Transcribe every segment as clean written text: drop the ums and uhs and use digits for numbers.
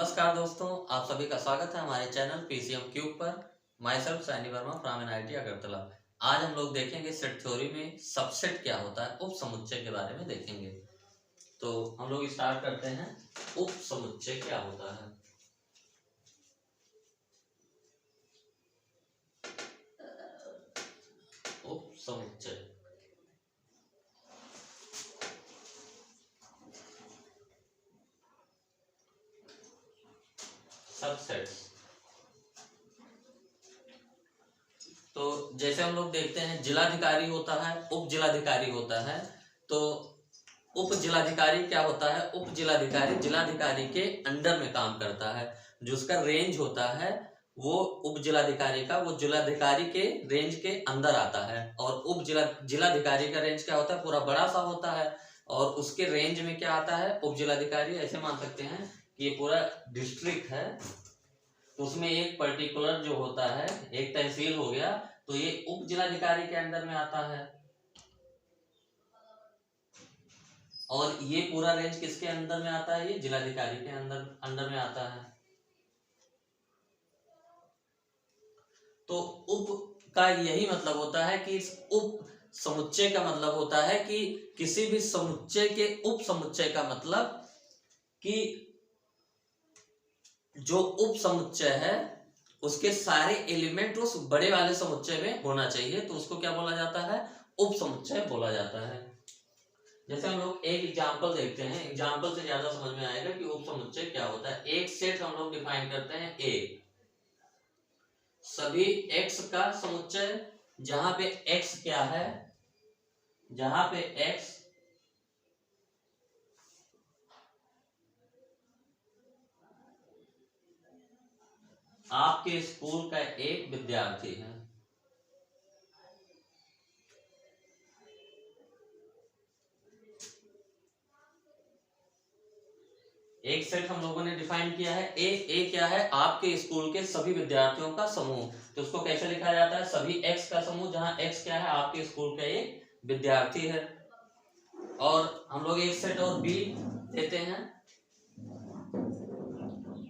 नमस्कार दोस्तों, आप सभी का स्वागत है हमारे चैनल पीसीएम क्यूब पर। My self Saini Verma from NIT Agartala. आज हम लोग देखेंगे सेट थ्योरी में सबसेट क्या होता है, उप समुच्चय के बारे में देखेंगे। तो हम लोग स्टार्ट करते हैं। उप समुच्चय क्या होता है? उप समुच्चय सबसेट्स। तो जैसे हम लोग देखते हैं, जिलाधिकारी होता है, उप जिलाधिकारी होता है। तो उप जिलाधिकारी क्या होता है? उप जिलाधिकारी जिलाधिकारी के अंडर में काम करता है। जो उसका रेंज होता है वो उप जिलाधिकारी का, वो जिलाधिकारी के रेंज के अंदर आता है। और उप जिलाधिकारी का रेंज क्या होता है? पूरा बड़ा सा होता है। और उसके रेंज में क्या आता है? उप जिलाधिकारी ऐसे मान सकते हैं कि ये पूरा डिस्ट्रिक्ट है, तो उसमें एक पर्टिकुलर जो होता है, एक तहसील हो गया, तो ये उप जिलाधिकारी के अंदर में आता है। और ये पूरा रेंज किसके अंदर में आता है? ये जिलाधिकारी के अंदर में आता है। तो उप का यही मतलब होता है कि इस उप समुच्चय का मतलब होता है कि किसी भी समुच्चय के उप समुच्चय का मतलब कि जो उप समुच्चय है उसके सारे एलिमेंट उस बड़े वाले समुच्चय में होना चाहिए, तो उसको क्या बोला जाता है? उप समुच्चय बोला जाता है। जैसे हम लोग एक एग्जांपल देखते हैं, एग्जांपल से ज्यादा समझ में आएगा कि उप समुच्चय क्या होता है। एक सेट हम लोग डिफाइन करते हैं ए, सभी x का समुच्चय, जहां पे x क्या है? जहां पे x आपके स्कूल का एक विद्यार्थी है। एक सेट हम लोगों ने डिफाइन किया है ए क्या है? आपके स्कूल के सभी विद्यार्थियों का समूह। तो उसको कैसे लिखा जाता है? सभी x का समूह, जहां x क्या है? आपके स्कूल का एक विद्यार्थी है। और हम लोग एक सेट और बी देते हैं,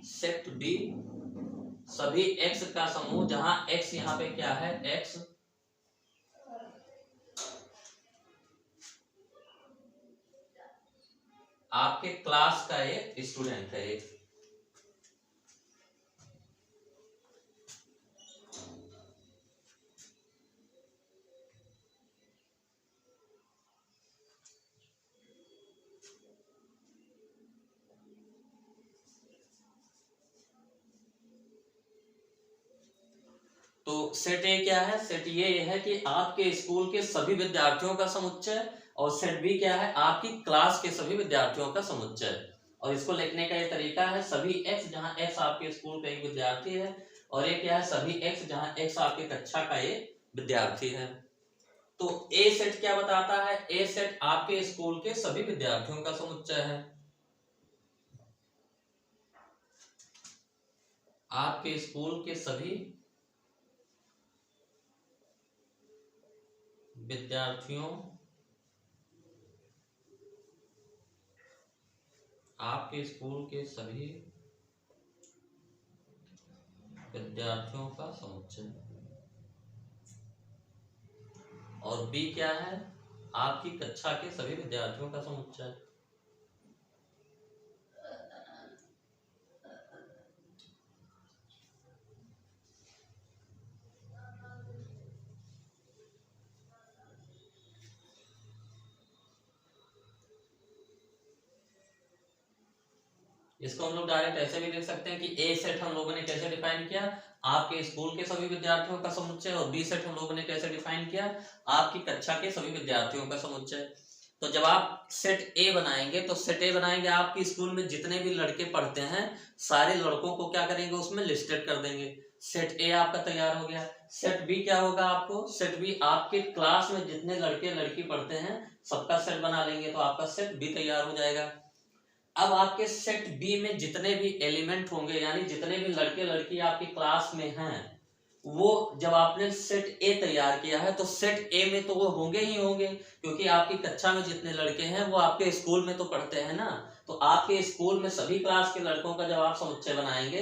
सेट बी, सभी x का समूह, जहां x यहाँ पे क्या है? x आपके क्लास का एक स्टूडेंट है एक। तो सेट ए क्या है? सेट ये है कि आपके स्कूल के सभी विद्यार्थियों का समुच्चय। और सेट बी क्या है? आपकी क्लास के सभी विद्यार्थियों का समुच्चय। और इसको लिखने का ये तरीका है, सभी x, जहां x आपके स्कूल का एक विद्यार्थी है। और ये क्या है? सभी x, जहां x आपकी कक्षा का एक विद्यार्थी है। तो ए सेट क्या बताता है? ए सेट आपके स्कूल के सभी विद्यार्थियों का समुच्चय है। आपके स्कूल के सभी विद्यार्थियों आपके स्कूल के सभी विद्यार्थियों का समुच्चय। और बी क्या है? आपकी कक्षा के सभी विद्यार्थियों का समुच्चय। इसको हम लोग डायरेक्ट ऐसे भी लिख सकते हैं कि ए सेट हम लोगों ने कैसे डिफाइन किया? आपके स्कूल के सभी विद्यार्थियों का समुच्चय। और बी सेट हम लोगों ने कैसे डिफाइन किया? आपकी कक्षा के सभी विद्यार्थियों का समुच्चय। तो जब आप सेट ए बनाएंगे, तो सेट ए बनाएंगे, आपके स्कूल में जितने भी लड़के पढ़ते हैं सारे लड़कों को क्या करेंगे? उसमें लिस्टेड कर देंगे। सेट ए आपका तैयार हो गया। सेट बी क्या होगा? आपको सेट बी आपके क्लास में जितने लड़के लड़की पढ़ते हैं सबका सेट बना लेंगे, तो आपका सेट बी तैयार हो जाएगा। अब आपके सेट बी में जितने भी एलिमेंट होंगे, यानी जितने भी लड़के लड़की आपकी क्लास में हैं, वो जब आपने सेट ए तैयार किया है तो सेट ए में तो वो होंगे ही होंगे, क्योंकि आपकी कक्षा में जितने लड़के हैं वो आपके स्कूल में तो पढ़ते हैं ना। तो आपके स्कूल में सभी क्लास के लड़कों का जब आप समुच्चय बनाएंगे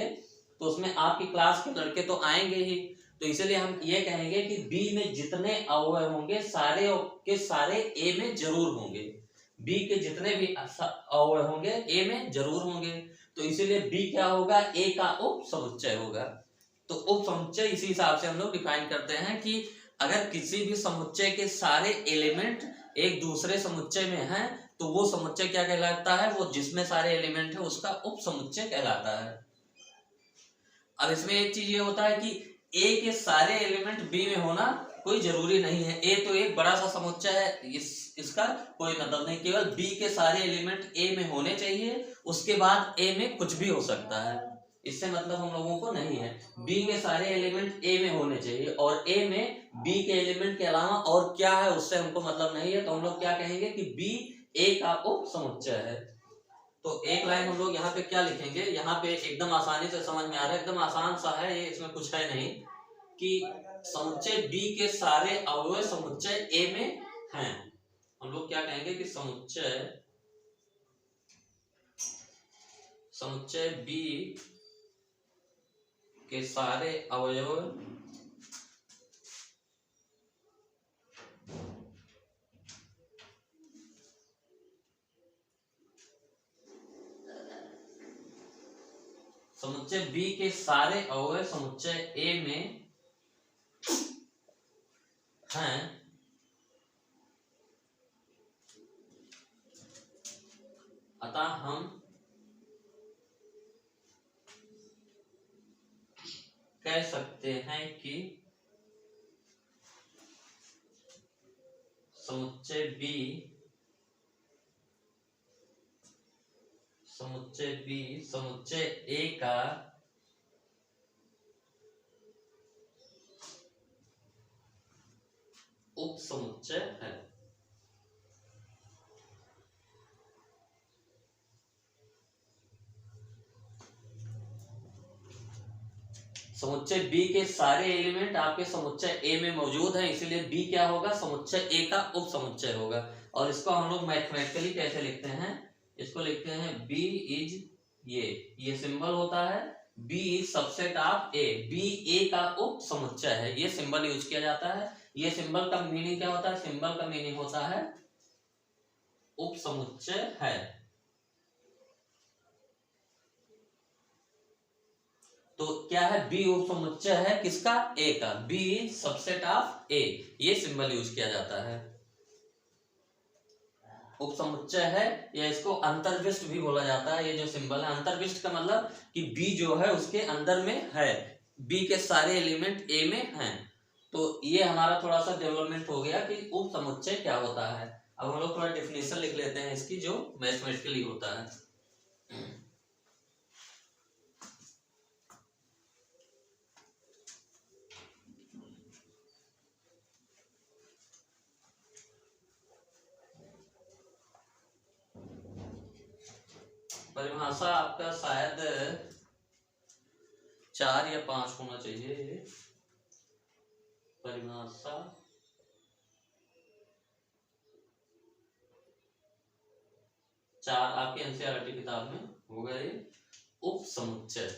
तो उसमें आपकी क्लास के लड़के तो आएंगे ही। तो इसीलिए हम ये कहेंगे कि बी में जितने अवयव होंगे सारे के सारे ए में जरूर होंगे। बी के जितने भी अवयव होंगे ए में जरूर होंगे। तो इसीलिए बी क्या होगा, ए का उप समुच्चय होगा। तो उप समुच्चय इसी हिसाब से हम लोग डिफाइन करते हैं कि अगर किसी भी समुच्चय के सारे एलिमेंट एक दूसरे समुच्चय में हैं तो वो समुच्चय क्या कहलाता है, वो जिसमें सारे एलिमेंट है उसका उप समुच्चय कहलाता है। अब इसमें एक चीज ये होता है कि ए के सारे एलिमेंट बी में होना कोई जरूरी नहीं है। ए तो एक बड़ा सा समुच्चय है, इसका कोई मतलब नहीं, केवल बी के सारे एलिमेंट ए में होने चाहिए, उसके बाद ए में कुछ भी हो सकता है। इससे मतलब हम लोगों को नहीं है, बी के सारे एलिमेंट ए में होने चाहिए और ए में बी के एलिमेंट के अलावा और क्या है उससे हमको मतलब नहीं है। तो हम लोग क्या कहेंगे कि बी ए का उप समुच्चय है। तो एक लाइन हम लोग यहाँ पे क्या लिखेंगे, यहाँ पे एकदम आसानी से समझ में आ रहा है, एकदम आसान सा है ये, इसमें कुछ है नहीं, कि समुच्चय बी के सारे अवयव समुच्चय ए में हैं। हम लोग क्या कहेंगे कि समुच्चय बी के सारे अवयव समुच्चय बी के सारे अवयव समुच्चय ए में हैं, अतः हम कह सकते हैं कि समुच्चय बी समुच्चय ए का उप समुच्चय है। समुच्चय बी के सारे एलिमेंट आपके समुच्चय ए में मौजूद हैं, इसीलिए बी क्या होगा, समुच्चय ए का उप समुच्चय होगा। और इसको हम लोग मैथमेटिकली कैसे लिखते हैं, इसको लिखते हैं बी इज ये सिंबल होता है, B is subset of A, B A का उप समुच्चय है, ये सिंबल यूज किया जाता है। ये सिंबल का मीनिंग क्या होता है, सिंबल का मीनिंग होता है उप समुच्चय है। तो क्या है, बी उप समुच्चय है किसका, ए का, बी इज सबसेट ऑफ ए, ये सिंबल यूज किया जाता है। उप समुच्चय है या इसको अंतर्विष्ट भी बोला जाता है। ये जो सिंबल है अंतर्विष्ट का मतलब कि बी जो है उसके अंदर में है, बी के सारे एलिमेंट ए में हैं। तो ये हमारा थोड़ा सा डेवलपमेंट हो गया कि उप समुच्चय क्या होता है। अब हम लोग थोड़ा डेफिनेशन लिख लेते हैं इसकी, जो मैथमेटिकली होता है। परिभाषा आपका शायद 4 या 5 होना चाहिए। परिभाषा 4 आपके एनसीईआरटी किताब में होगा ये उप समुच्चय।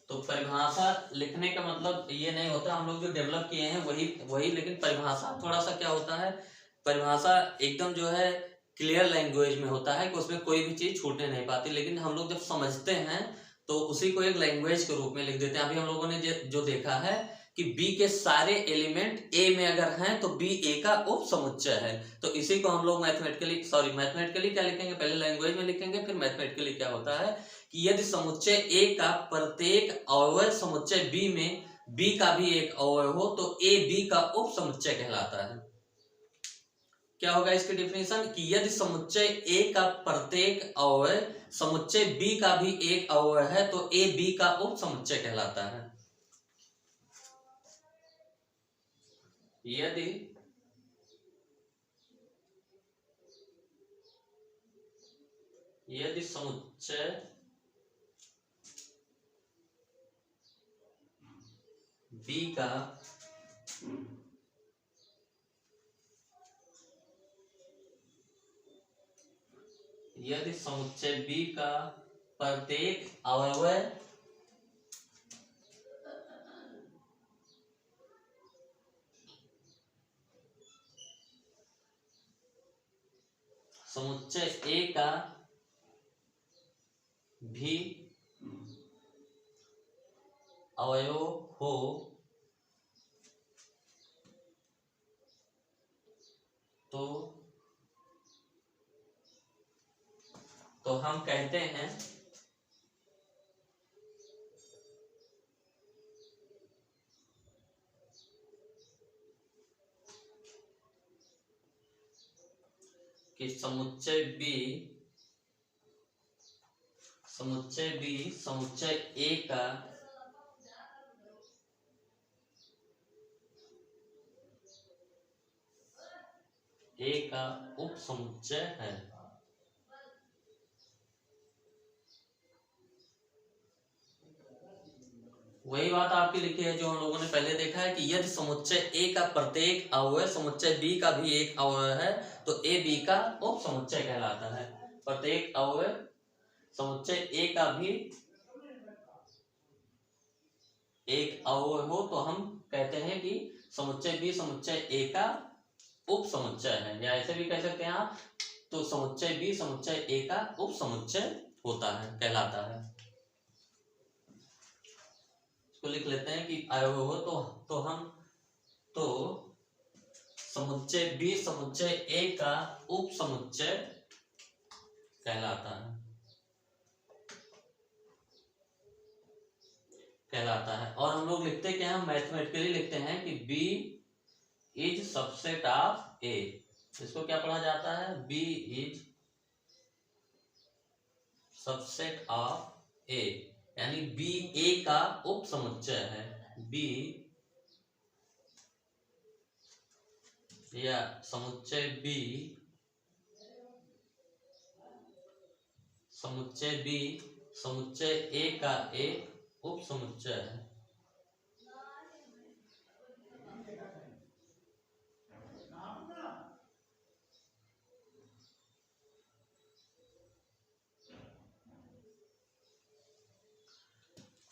तो परिभाषा लिखने का मतलब ये नहीं होता, हम लोग जो डेवलप किए हैं वही लेकिन परिभाषा थोड़ा सा क्या होता है, परिभाषा एकदम जो है क्लियर लैंग्वेज में होता है कि उसमें कोई भी चीज छूटने नहीं पाती, लेकिन हम लोग जब समझते हैं तो उसी को एक लैंग्वेज के रूप में लिख देते हैं। अभी हम लोगों ने जो देखा है कि बी के सारे एलिमेंट ए में अगर हैं तो बी ए का उप समुच्चय है। तो इसी को हम लोग मैथमेटिकली क्या लिखेंगे, पहले लैंग्वेज में लिखेंगे फिर मैथमेटिकली क्या होता है कि यदि समुच्चय ए का प्रत्येक अवयव समुच्चय बी में बी का भी एक अवयव हो तो ए बी का उप समुच्चय कहलाता है। क्या होगा इसकी डेफिनेशन कि यदि समुच्चय ए का प्रत्येक अवयव समुच्चय बी का भी एक अवयव है तो ए बी का उप समुच्चय कहलाता है। यदि समुच्चय B का प्रत्येक अवयव समुच्चय A का भी अवयव हो तो हम कहते हैं कि समुच्चय B समुच्चय A का उप समुच्चय है। वही बात आपकी लिखी है जो हम लोगों ने पहले देखा है कि यदि समुच्चय A का प्रत्येक अवयव समुच्चय B का भी एक अवयव है तो A B का उप समुच्चय कहलाता है। प्रत्येक अवयव समुच्चय A का भी एक अवयव हो तो हम कहते हैं कि समुच्चय B समुच्चय A का उप समुच्चय है, या ऐसे भी कह सकते हैं आप, तो समुच्चय B समुच्चय A का उप समुच्चय होता है, कहलाता है। इसको लिख लेते हैं कि अवयव हो तो समुच्चय B समुच्चय A का उप समुच्चय कहलाता है। और हम लोग लिखते क्या हैं, मैथमेटिकली लिखते हैं कि B is subset of A। इसको क्या पढ़ा जाता है, B is subset of A, यानी B A का उप समुच्चय है। B या समुच्चय B समुच्चय A का एक उप समुच्चय है।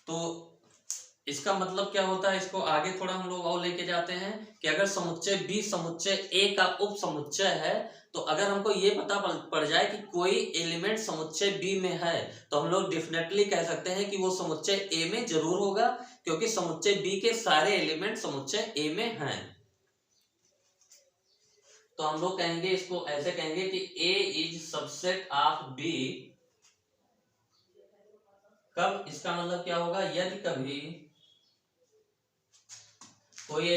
तो इसका मतलब क्या होता है, इसको आगे थोड़ा हम लोग और लेके जाते हैं कि अगर समुच्चय B समुच्चय A का उप समुच्चय है तो अगर हमको ये पता पड़ जाए कि कोई एलिमेंट समुच्चय B में है तो हम लोग डेफिनेटली कह सकते हैं कि वो समुच्चय A में जरूर होगा, क्योंकि समुच्चय B के सारे एलिमेंट समुच्चय A में हैं। तो हम लोग कहेंगे, इसको ऐसे कहेंगे कि A is subset of B। कब, इसका मतलब क्या होगा, यदि कभी कोई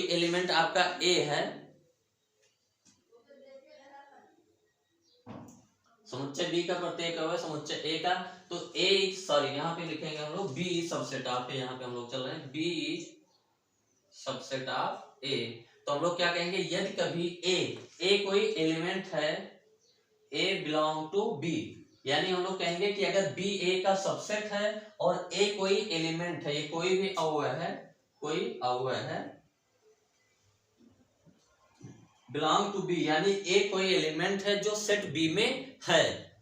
एलिमेंट आपका A है, समुच्चय B का प्रत्येक अवयव समुच्चय A का, तो यहाँ पे लिखेंगे हम लोग B is subset of A। यहाँ पे हम लोग चल रहे हैं B is subset of A। तो हम लोग क्या कहेंगे, यदि कभी A कोई एलिमेंट है, A बिलोंग टू B, यानी हम लोग कहेंगे कि अगर B A का सबसेट है और A कोई एलिमेंट है, ये कोई भी अवयव है बिलोंग टू B, यानी A कोई एलिमेंट है जो सेट B में है,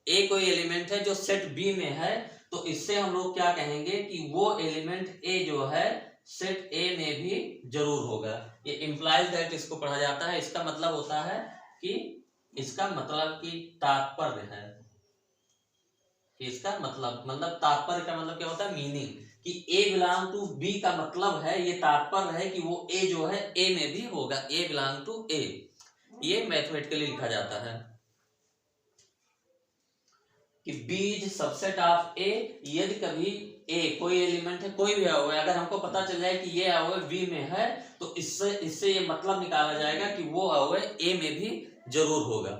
A कोई एलिमेंट है जो सेट B में है, तो इससे हम लोग क्या कहेंगे कि वो एलिमेंट A जो है सेट A में भी जरूर होगा। ये इंप्लाइज दैट इसको पढ़ा जाता है। इसका मतलब होता है कि इसका मतलब कि तात्पर्य है, इसका मतलब तात्पर्य का मतलब क्या होता है, मीनिंग, कि A बिलोंग टू B का मतलब है, ये तात्पर्य है कि वो A जो है A में भी होगा, A बिलोंग टू A। ये मैथमेटिकली लिखा जाता है कि B is subset of A। यदि कभी A कोई एलिमेंट है, कोई भी अवयव, अगर हमको पता चल जाए कि ये अवयव B में है तो इससे ये मतलब निकाला जाएगा कि वो अवयव A में भी जरूर होगा।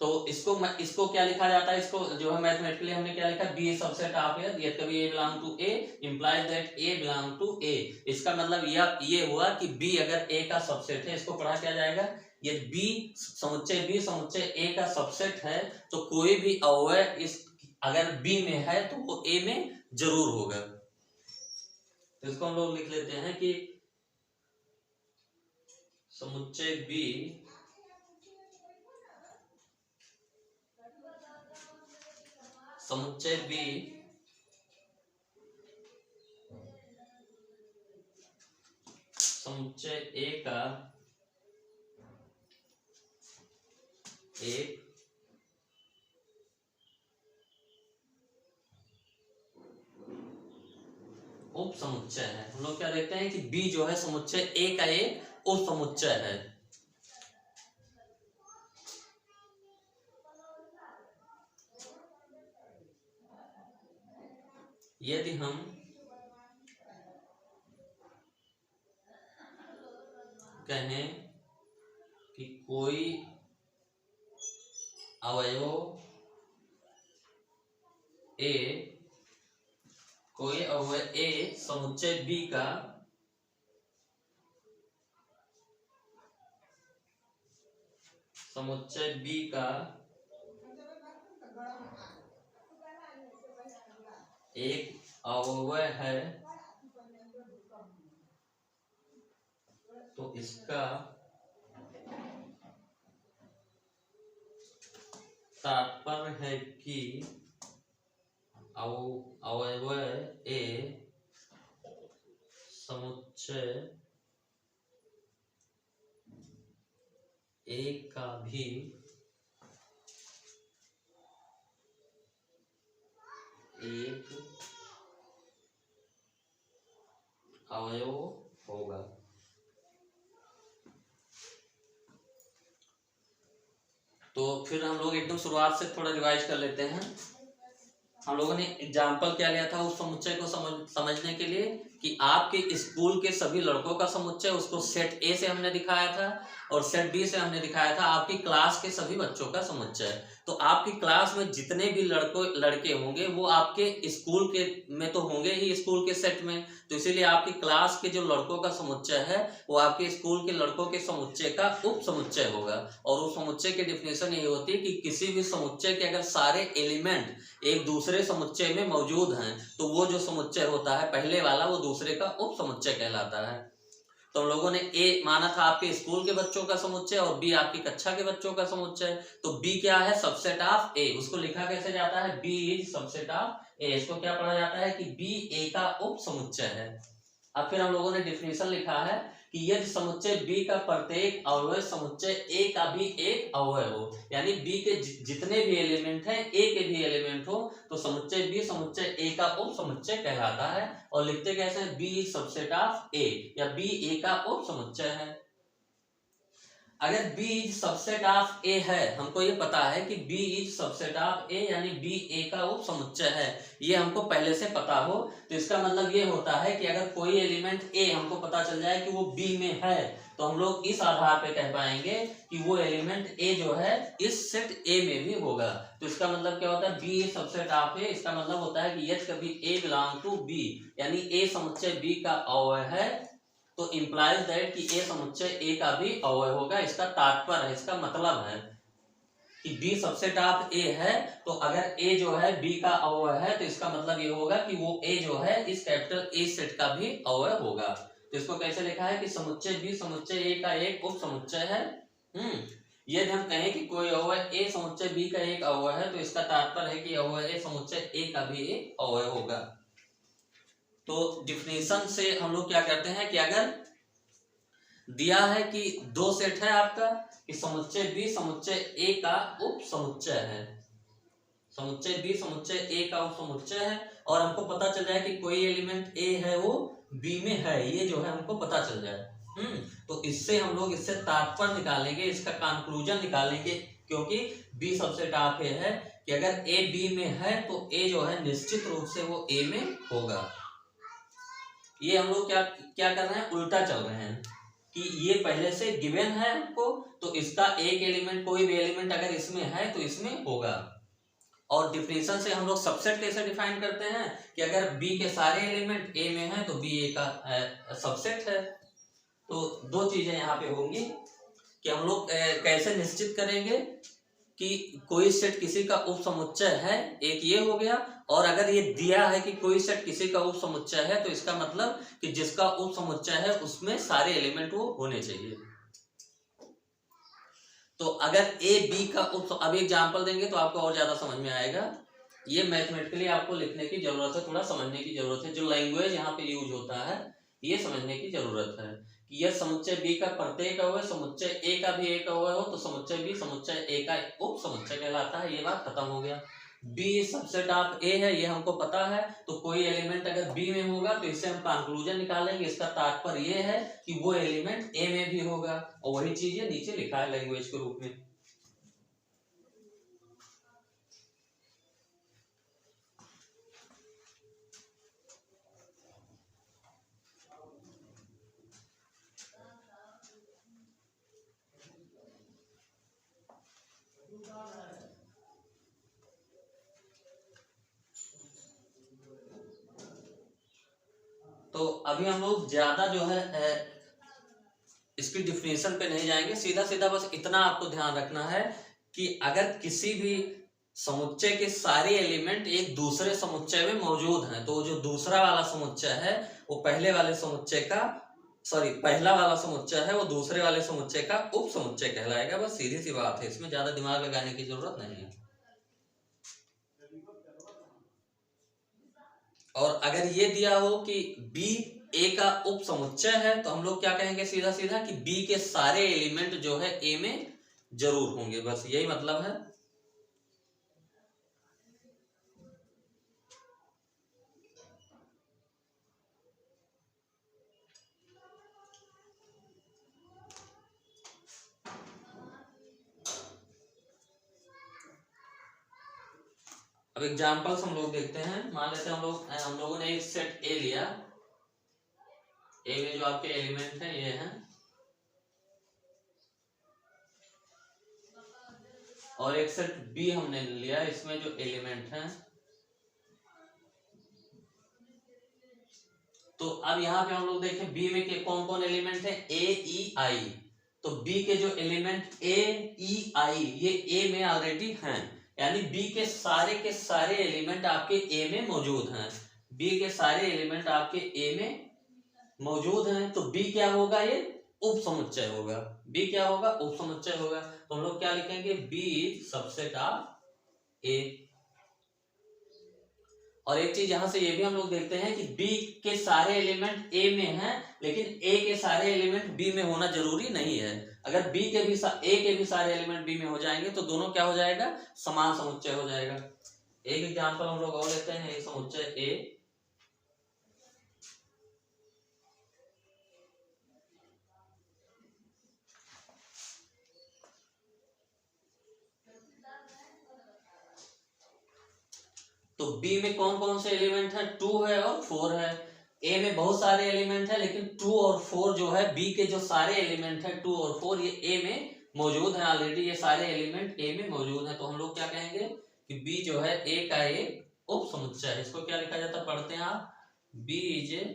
तो इसको क्या लिखा जाता है, इसको जो है मैथमेटिकली हमने क्या लिखा, बी सबसेट ऑफ ए, यदि कभी A belong to A implies that A belong to A. इसका मतलब ये हुआ कि बी अगर ए का सबसेट है, इसको पढ़ा क्या जाएगा, ये बी समुच्चय ए का सबसेट है तो कोई भी अवयव इस अगर बी में है तो वो ए में जरूर होगा। तो इसको हम लोग लिख लेते हैं कि समुच्चय बी समुच्चय ए का एक उप समुच्चय है। हम लोग क्या देखते हैं कि बी जो है समुच्चय ए का एक उप समुच्चय है। यदि हम कहें कि कोई अवयव ए समुच्चय बी का एक अवयव है तो इसका तात्पर्य है कि अवयव ए समुच्चय ए का भी एक अवयव होगा। तो फिर हम लोग एकदम शुरुआत से थोड़ा रिवाइज कर लेते हैं। हम लोगों ने एग्जाम्पल क्या लिया था उस समुच्चय को समझने के लिए कि आपके स्कूल के सभी लड़कों का समुच्चय, उसको सेट ए से हमने दिखाया था और सेट बी से हमने दिखाया था आपकी क्लास के सभी बच्चों का समुच्चय। तो आपकी क्लास में जितने भी लड़के होंगे वो आपके स्कूल के में तो होंगे ही, स्कूल के सेट में, तो इसीलिए आपकी क्लास के जो लड़कों का समुच्चय है वो आपके स्कूल के लड़कों के समुच्चय का उप समुच्चय होगा। और उस समुच्चय की डेफिनेशन ये होती है कि किसी भी समुच्चय के अगर सारे एलिमेंट एक दूसरे समुच्चय में मौजूद हैं तो वो जो समुच्चय होता है पहले वाला वो दूसरे का उप समुच्चय कहलाता है। तो हम लोगों ने ए माना था आपके स्कूल के बच्चों का समुच्चय और बी आपकी कक्षा के बच्चों का समुच्चय। तो बी क्या है, सबसेट ऑफ ए। उसको लिखा कैसे जाता है, बी इज सबसेट ऑफ ए। इसको क्या पढ़ा जाता है कि बी ए का उप समुच्चय है। अब फिर हम लोगों ने डिफिनेशन लिखा है कि यदि समुच्चय बी का प्रत्येक अवयव समुच्चय ए का भी एक अवयव हो, यानी बी के जितने भी एलिमेंट हैं ए के भी एलिमेंट हो तो समुच्चय बी समुच्चय ए का उप समुच्चय कहलाता है। और लिखते कैसे हैं, B is subset of A या बी ए का उप समुच्चय है। अगर B is subset of A है, हमको ये पता है कि B is subset of A यानी B A का उप समुच्चय है, ये हमको पहले से पता हो, तो इसका मतलब ये होता है कि अगर कोई एलिमेंट A हमको पता चल जाए कि वो B में है तो हम लोग इस आधार पे कह पाएंगे कि वो एलिमेंट A जो है इस सेट A में भी होगा। तो इसका मतलब क्या होता है, B is subset of A, इसका मतलब होता है कि यदि कभी A बिलोंग टू B यानी A समुच्चय B का अवयव है तो इंप्लाइज दैट कि ए समुच्चय ए का भी अवयव होगा। इसका तात्पर्य है, इसका मतलब है कि बी सबसेट ऑफ ए है तो अगर ए जो है बी का अवयव है तो इसका मतलब ये होगा कि वो ए जो है इस कैपिटल ए सेट का भी अवयव होगा। तो इसको कैसे लिखा है कि समुच्चय बी समुच्चय ए का एक उप समुच्चय है। यदि हम कहें कि कोई अवयव ए समुच्चय बी का एक अवयव है तो इसका तात्पर्य है कि अवयव ए समुच्चय ए का भी एक अवयव होगा। तो डिफिनेशन से हम लोग क्या करते हैं कि अगर दिया है कि दो सेट है आपका कि समुच्चय बी समुच्चय ए का उप समुच्चय है, समुच्चय बी समुच्चय ए का उप समुच्चय है और हमको पता चल जाए कि कोई एलिमेंट ए है वो बी में है, ये जो है हमको पता चल जाए, तो इससे हम लोग इससे तात्पर्य निकालेंगे, इसका कंक्लूजन निकालेंगे, क्योंकि बी सबसेट ऑफ ए है कि अगर ए बी में है तो ए जो है निश्चित रूप से वो ए में होगा। ये हम लोग क्या कर रहे हैं, उल्टा चल रहे हैं कि ये पहले से गिवन है हमको, तो इसका एक एलिमेंट, कोई भी एलिमेंट अगर इसमें है तो इसमें होगा। और डिफिनेशन से हम लोग सबसेट कैसे डिफाइन करते हैं कि अगर बी के सारे एलिमेंट ए में हैं तो बी ए का सबसेट है। तो दो चीजें यहाँ पे होंगी कि हम लोग कैसे निश्चित करेंगे कि कोई सेट किसी का उप समुच्चय है, एक ये हो गया। और अगर ये दिया है कि कोई सेट किसी का उप समुच्चय है तो इसका मतलब कि जिसका उप समुच्चय है उसमें सारे एलिमेंट वो होने चाहिए। तो अगर ए बी का अब एग्जांपल देंगे तो आपको और ज्यादा समझ में आएगा। ये मैथमेटिकली आपको लिखने की जरूरत है, थोड़ा समझने की जरूरत है। जो लैंग्वेज यहाँ पे यूज होता है ये समझने की जरूरत है कि यह समुच्चय बी का प्रत्येक अवयव समुच्चय ए का भी एक अवयव हो तो समुच्चय बी समुच्चय ए का उप समुच्चय कहलाता है। ये बात खत्म हो गया। बी सबसेट ऑफ ए है, ये हमको पता है। तो कोई एलिमेंट अगर बी में होगा तो इससे हम कंक्लूजन निकालेंगे, इसका तात्पर्य ये है कि वो एलिमेंट ए में भी होगा। और वही चीज ये नीचे लिखा है लैंग्वेज के रूप में। तो अभी हम लोग ज्यादा जो है इसकी डिफिनेशन पे नहीं जाएंगे, सीधा सीधा बस इतना आपको ध्यान रखना है कि अगर किसी भी समुच्चय के सारे एलिमेंट एक दूसरे समुच्चय में मौजूद हैं तो जो दूसरा वाला समुच्चय है वो पहले वाले समुच्चय का पहला वाला समुच्चय है वो दूसरे वाले समुच्चय का उप समुच्चय कहलाएगा। बस सीधी सी बात है, इसमें ज्यादा दिमाग लगाने की जरूरत नहीं है। और अगर ये दिया हो कि B A का उप समुच्चय है तो हम लोग क्या कहेंगे सीधा सीधा कि B के सारे एलिमेंट जो है A में जरूर होंगे। बस यही मतलब है। अब एग्जांपल्स हम लोग देखते हैं। मान लेते हैं हम लोगों ने एक सेट ए लिया। ए में जो आपके एलिमेंट हैं ये हैं, और एक सेट बी हमने लिया, इसमें जो एलिमेंट हैं। तो अब यहाँ पे हम लोग देखें बी में के कौन कौन एलिमेंट है, ए ई आई। तो बी के जो एलिमेंट ए ई आई ये ए में ऑलरेडी हैं, यानी बी के सारे एलिमेंट आपके ए में मौजूद हैं। बी के सारे एलिमेंट आपके ए में मौजूद हैं तो बी क्या होगा, ये उप समुच्चय होगा। बी क्या होगा, उप समुच्चय होगा। तो हम लोग क्या लिखेंगे, B is subset of A. और एक चीज यहां से ये भी हम लोग देखते हैं कि बी के सारे एलिमेंट ए में हैं लेकिन ए के सारे एलिमेंट बी में होना जरूरी नहीं है। अगर बी के भी ए के भी सारे एलिमेंट बी में हो जाएंगे तो दोनों क्या हो जाएगा, समान समुच्चय हो जाएगा। एक एग्जांपल हम लोग और लेते हैं, एक समुच्चय ए। तो बी में कौन कौन से एलिमेंट है, 2 है और 4 है। ए में बहुत सारे एलिमेंट है लेकिन 2 और 4 जो है, बी के जो सारे एलिमेंट है 2 और 4 ये ए में मौजूद है ऑलरेडी। ये सारे एलिमेंट ए में मौजूद है। तो हम लोग क्या कहेंगे कि बी जो है ए का एक उप समुच्चय है। इसको क्या लिखा जाता है, पढ़ते हैं आप, B is a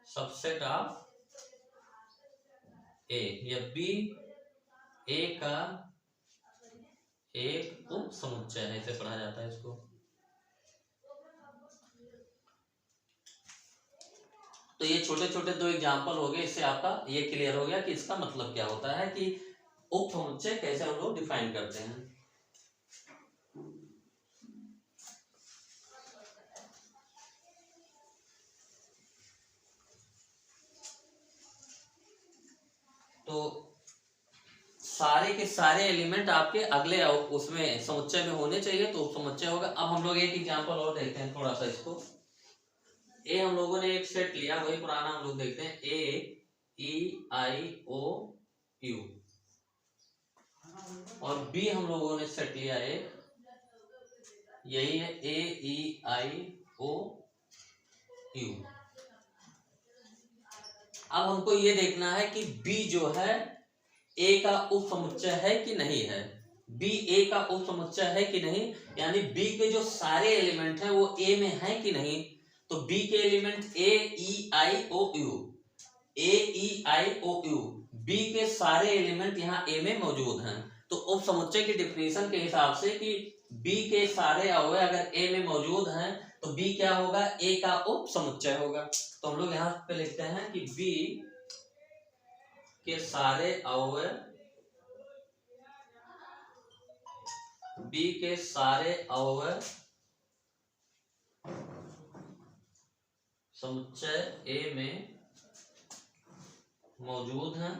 subset of A, या बी ए का एक उप समुच्चय है, इसे पढ़ा जाता है इसको। तो ये छोटे छोटे 2 एग्जाम्पल हो गए, इससे आपका ये क्लियर हो गया कि इसका मतलब क्या होता है कि उप समुच्चय कैसे हम लोग डिफाइन करते हैं। तो सारे के सारे एलिमेंट आपके अगले उसमें समुच्चय में होने चाहिए तो उप समुच्चय होगा। अब हम लोग एक एग्जाम्पल और देखते हैं थोड़ा सा इसको। ए हम लोगों ने एक सेट लिया, वही पुराना हम लोग देखते हैं, ए ई आई ओ यू। और बी हम लोगों ने सेट लिया एक, यही है ए ई आई ओ यू। अब हमको ये देखना है कि बी जो है ए का उप समुच्चय है कि नहीं है। बी ए का उप समुच्चय है कि नहीं, यानी बी के जो सारे एलिमेंट हैं वो ए में है कि नहीं। तो बी के element A E I O U, A E I O U, B के सारे एलिमेंट यहाँ ए में मौजूद हैं। तो उप समुच्चय की डिफिनेशन के हिसाब से कि बी के सारे अवयव अगर ए में मौजूद हैं तो बी क्या होगा, ए का उप समुच्चय होगा। तो हम लोग यहाँ पे लिखते हैं कि बी के सारे अवयव, बी के सारे अवयव समुच्चय ए में मौजूद हैं,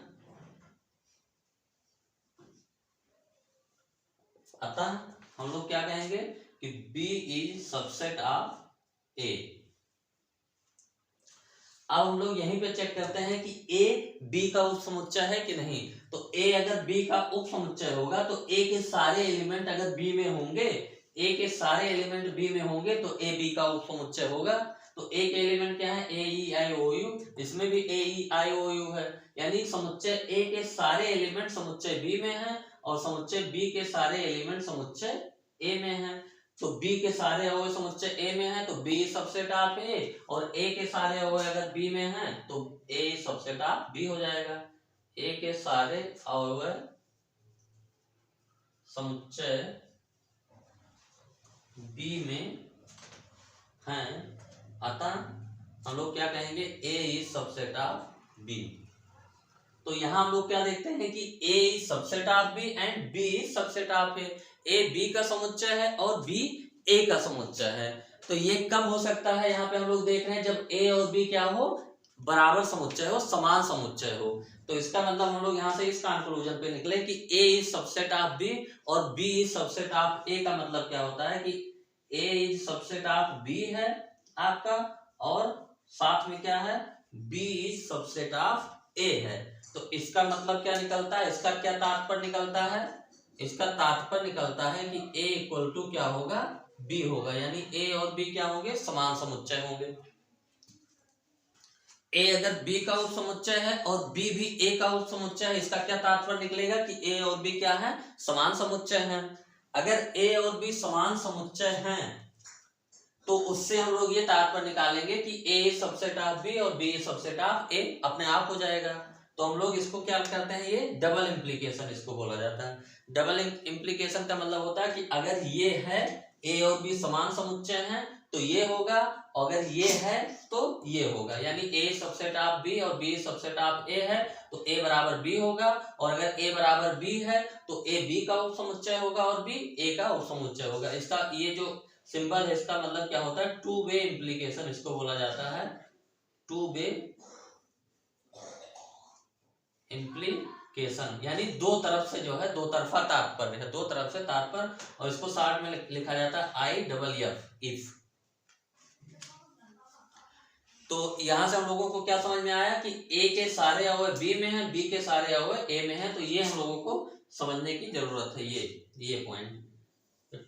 अतः हम लोग क्या कहेंगे कि बी इज सबसेट ऑफ ए। अब हम लोग यहीं पे चेक करते हैं कि ए बी का उप समुच्चय है कि नहीं। तो ए अगर बी का उप समुच्चय होगा तो ए के सारे एलिमेंट अगर बी में होंगे, ए के सारे एलिमेंट बी में होंगे तो ए बी का उप समुच्चय होगा। तो ए के एलिमेंट क्या है, ए ई आई ओ यू, इसमें भी ए ई आई ओ यू है, यानी समुच्चय ए के सारे एलिमेंट समुच्चय बी में है और समुच्चय बी के सारे एलिमेंट समुच्चय ए में है। तो बी के सारे अवयव समुच्चय ए में है तो बी सबसेट ऑफ ए, और ए के सारे अवयव अगर बी में हैं तो ए सबसेट ऑफ बी हो जाएगा। ए के सारे अवयव समुच्चय बी में हैं, अतः हम लोग क्या कहेंगे, A is subset of B. तो यहां हम लोग क्या देखते हैं कि A is subset of B and B is subset of A B का समुच्चय है और बी ए का समुच्चय है। तो ये कब हो सकता है, यहाँ पे हम लोग देख रहे हैं जब ए और बी क्या हो, बराबर समुच्चय हो, समान समुच्चय हो। तो इसका मतलब हम लोग यहाँ से इस कंक्लूजन पे निकले कि A is subset of B और बी इज सबसेट ऑफ ए। का मतलब क्या होता है कि A is subset of B है आपका, और साथ में क्या है, बी इज सबसेट ऑफ ए है। तो इसका मतलब क्या निकलता है, इसका क्या तात्पर्य निकलता है, इसका तात्पर्य निकलता है कि a इक्वल टू क्या होगा, b होगा, यानी a और b क्या होंगे, समान समुच्चय होंगे। a अगर b का उप समुच्चय है और b भी a का उप समुच्चय है, इसका क्या तात्पर्य निकलेगा कि a और b क्या है, समान समुच्चय हैं। अगर a और b समान समुच्चय हैं तो उससे हम लोग ये तात्पर्य निकालेंगे कि a सबसेट ऑफ b और b सबसेट ऑफ a, अपने आप हो जाएगा। तो हम लोग इसको क्या करते हैं, ये डबल इम्प्लीकेशन इसको बोला जाता है। डबल इम्प्लीकेशन का मतलब होता है कि अगर ये है a और b समान समुच्चय हैं तो ये होगा, और अगर ये है तो ये होगा, यानी a सबसेट ऑफ b और b सबसेट ऑफ a है तो a बराबर b होगा, और अगर a बराबर b है तो a b का उप समुच्चय होगा और b a का उप समुच्चय होगा। इसका ये जो सिंबल है इसका मतलब क्या होता है, टू वे इम्प्लीकेशन इसको बोला जाता है, टू वे इम्प्लीकेशन, यानी दो तरफ से जो है, दो तरफा तात्पर्य है, दो तरफ से तात्पर्य। और इसको शॉर्ट में लिखा जाता है आई डबल एफ, इफ। तो यहां से हम लोगों को क्या समझ में आया कि ए के सारे अवयव बी में है, बी के सारे अवयव ए में है। तो ये हम लोगों को समझने की जरूरत है, ये पॉइंट,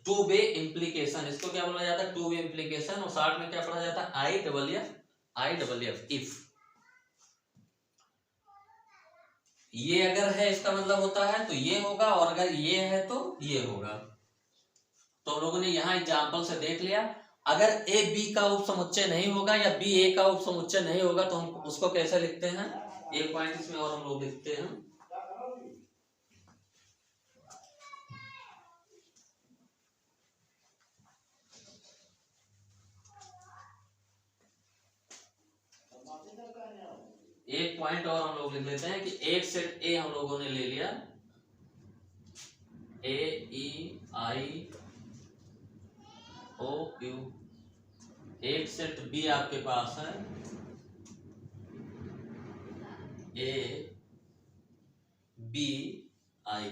टू वे इम्प्लीकेशन, इसको क्या बोला जाता है, टू वे इम्प्लीकेशन। और शॉर्ट में क्या पढ़ा जाता है, आई डबल एफ, इफ। ये अगर है इसका मतलब होता है तो ये होगा, और अगर ये है तो ये होगा। तो हम लोगों ने यहाँ एग्जाम्पल से देख लिया, अगर ए बी का उप समुच्चय नहीं होगा या बी ए का उप समुच्चय नहीं होगा तो हम उसको कैसे लिखते हैं, एक पॉइंट इसमें और हम लोग लिखते हैं, एक पॉइंट और हम लोग लिख लेते हैं कि एक सेट ए हम लोगों ने ले लिया, ए ई आई ओ यू, एक सेट बी आपके पास है, ए बी आई।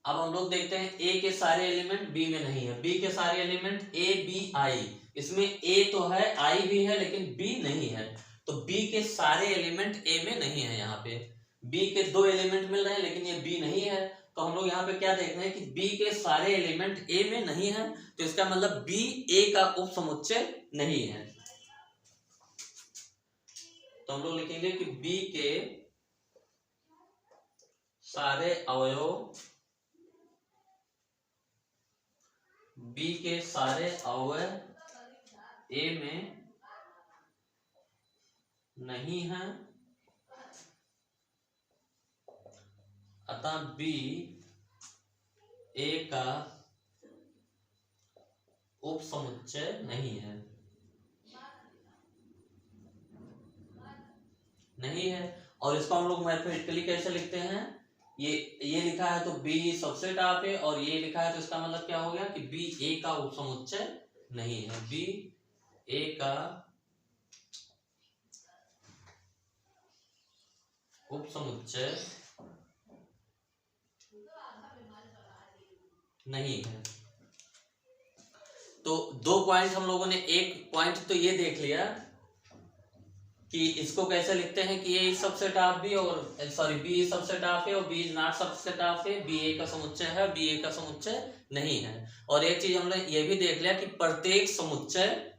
अब हम लोग देखते हैं ए के सारे एलिमेंट बी में नहीं है, बी के सारे एलिमेंट ए बी आई, इसमें ए तो है, आई भी है, लेकिन बी नहीं है। तो बी के सारे एलिमेंट ए में नहीं है, यहाँ पे बी के दो एलिमेंट मिल रहे हैं लेकिन ये बी नहीं है। तो हम लोग यहाँ पे क्या देख रहे हैं कि बी के सारे एलिमेंट ए में नहीं है, तो इसका मतलब बी ए का उप समुच्चय नहीं है। तो हम लोग लिखेंगे कि बी के सारे अवयव, बी के सारे अवयव ए में नहीं है, अतः बी ए का उपसमुच्चय नहीं है, नहीं है। और इसको हम लोग मैथमेटिकली कैसे लिखते हैं, ये लिखा है तो बी सबसेट ऑफ ए, और ये लिखा है तो इसका मतलब क्या हो गया कि बी ए का उपसमुच्चय नहीं है, बी ए का उपसमुच्चय नहीं है। तो दो पॉइंट हम लोगों ने, एक पॉइंट तो ये देख लिया कि इसको कैसे लिखते हैं कि ए सबसेट ऑफ बी, और sorry B is subset of A और B is not subset of A, B A का समुच्चय है, बी ए का समुच्चय नहीं है। और एक चीज हमने ये भी देख लिया कि प्रत्येक समुच्चय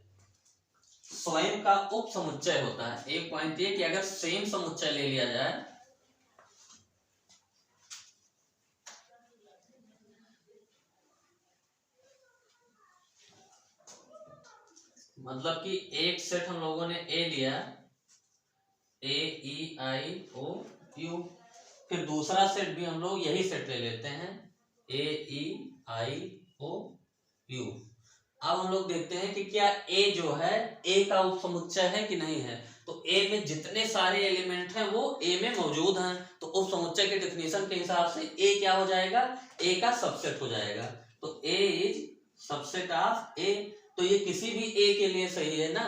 स्वयं का उप समुच्चय होता है। एक पॉइंट ये कि अगर सेम समुच्चय ले लिया जाए, मतलब कि एक सेट हम लोगों ने ए लिया, ए ई आई ओ यू, फिर दूसरा सेट भी हम लोग यही सेट ले लेते हैं, ए ई आई ओ यू। अब हम लोग देखते हैं कि क्या ए जो है ए का उपसमुच्चय है कि नहीं है। तो ए में जितने सारे एलिमेंट हैं वो ए में मौजूद हैं, तो उपसमुच्चय के डेफिनेशन के हिसाब से ए क्या हो जाएगा, ए का सबसेट हो जाएगा। तो ए इज सबसेट ऑफ ए, तो ये किसी भी ए के लिए सही है ना।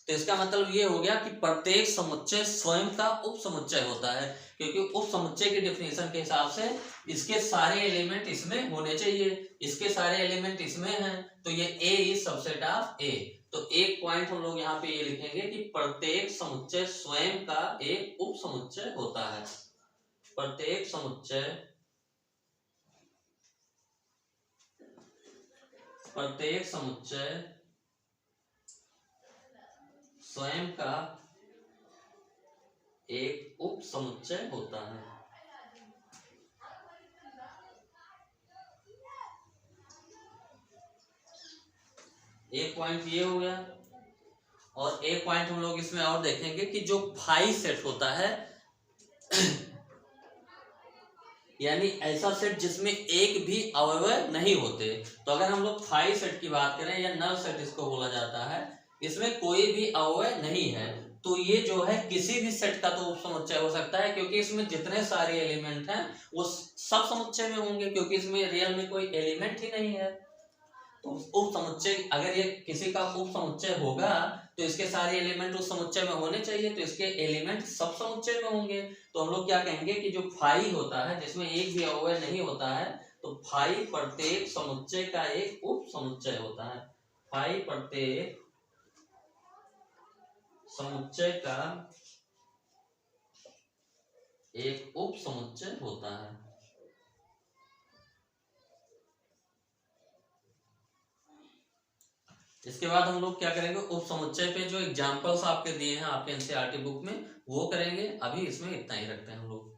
तो इसका मतलब ये हो गया कि प्रत्येक समुच्चय स्वयं का उपसमुच्चय होता है, क्योंकि उपसमुच्चय के डेफिनेशन के हिसाब से इसके सारे एलिमेंट इसमें होने चाहिए, इसके सारे एलिमेंट इसमें हैं, तो ये ए इज सबसेट ऑफ ए। तो एक पॉइंट हम लोग यहाँ पे ये लिखेंगे कि प्रत्येक समुच्चय स्वयं का एक उपसमुच्चय होता है, प्रत्येक समुच्चय, प्रत्येक समुच्चय स्वयं का एक उप समुच्चय होता है। एक पॉइंट ये हो गया। और एक पॉइंट हम लोग इसमें और देखेंगे कि जो फाई सेट होता है यानी ऐसा सेट जिसमें एक भी अवयव नहीं होते। तो अगर हम लोग फाई सेट की बात करें या नल सेट इसको बोला जाता है, इसमें कोई भी अवयव नहीं है, तो ये जो है किसी भी सेट का तो उपसमुच्चय हो सकता है, क्योंकि इसमें जितने सारे एलिमेंट हैं वो सब समुच्चय में होंगे, क्योंकि इसमें रियल में कोई एलिमेंट ही नहीं है। तो उपसमुच्चय, अगर ये किसी का उपसमुच्चय होगा तो इसके सारे एलिमेंट उस समुच्चय में होने चाहिए, तो इसके एलिमेंट सब समुच्चय में होंगे। तो हम लोग क्या कहेंगे कि जो फाई होता है जिसमें एक भी अवयव नहीं होता है, तो फाई प्रत्येक समुच्चय का एक उप समुच्चय होता है, फाई प्रत्येक समुच्चय का एक उप समुच्चय होता है। इसके बाद हम लोग क्या करेंगे, उप समुच्चय पे जो एग्जांपल्स आपके दिए हैं आपके एनसीईआरटी बुक में वो करेंगे। अभी इसमें इतना ही रखते हैं हम लोग।